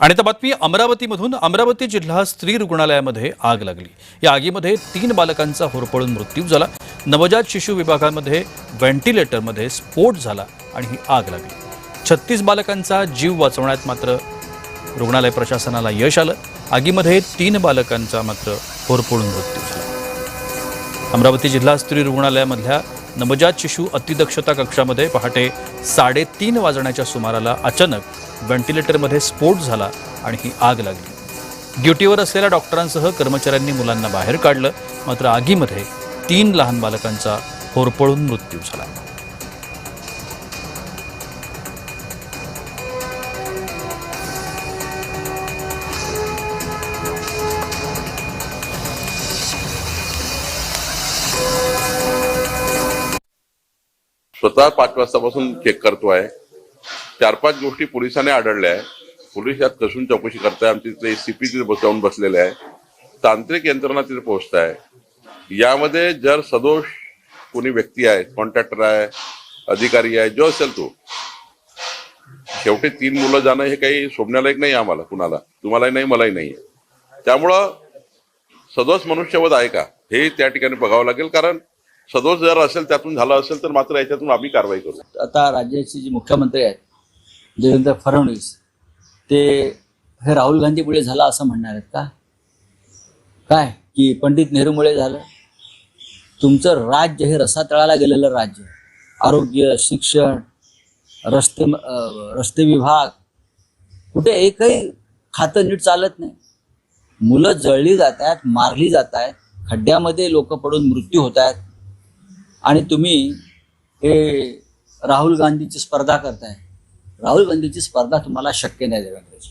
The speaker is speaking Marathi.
आणि आता बातमी अमरावतीमधून. अमरावती जिल्हा स्त्री रुग्णालयामध्ये आग लागली. या आगीमध्ये 3 बालकांचा होरपळून मृत्यू झाला. नवजात शिशु विभागामध्ये व्हेंटिलेटरमध्ये स्फोट झाला आणि ही आग लागली. 36 बालकांचा जीव वाचवण्यात मात्र रुग्णालय प्रशासनाला यश आलं. आगीमध्ये 3 बालकांचा मात्र होरपळून मृत्यू झाला. अमरावती जिल्हा स्त्री रुग्णालयामधल्या नवजात शिशु अतिदक्षता कक्षामध्ये पहाटे 3:30 वाजण्याच्या सुमाराला अचानक व्हेंटिलेटरमध्ये स्फोट झाला आणि ही आग लागली. ड्युटीवर असलेल्या डॉक्टरांसह कर्मचाऱ्यांनी मुलांना बाहेर काढलं, मात्र आगीमध्ये 3 लहान बालकांचा होरपळून मृत्यू झाला. स्वतः 5 वाजतापासून चेक करतोय. 4-5 गोष्टी पोलिसांनी आढळल्या आहे. पोलीस यात कसून चौकशी करताय. आमचे तिथे एसीपी तिथे बसवून बसलेले आहे. तांत्रिक यंत्रणा तिथे पोहोचताय. यामध्ये जर सदोष कोणी व्यक्ती आहे, कॉन्ट्रॅक्टर आहे, अधिकारी आहे, जो असेल तो, शेवटी 3 मुलं जाणं हे काही शोभण्यालायक नाही आम्हाला, कुणाला, तुम्हालाही नाही, मलाही नाही. त्यामुळं सदोष मनुष्यवध आहे का हे त्या ठिकाणी बघावं लागेल. कारण सदोष जर असेल, त्यातून झालं असेल तर मात्र याच्यातून आम्ही कारवाई करू. आता राज्याचे जे मुख्यमंत्री आहेत देवेंद्र फडणवीस, ते हे राहुल गांधीमुळे झालं असं म्हणणार आहेत का? काय की पंडित नेहरूमुळे झालं? तुमचं राज्य हे रसातळाला गेलेलं राज्य. आरोग्य, शिक्षण, रस्ते विभाग, कुठे एकही खातं नीट चालत नाही. मुलं जळली जात आहेत, मारली जात आहेत, खड्ड्यामध्ये लोक पडून मृत्यू होत आहेत आणि तुम्ही हे राहुल गांधीची स्पर्धा करताय. राहुल गांधीची स्पर्धा तुम्हाला शक्य नाही देवेंद्रजी.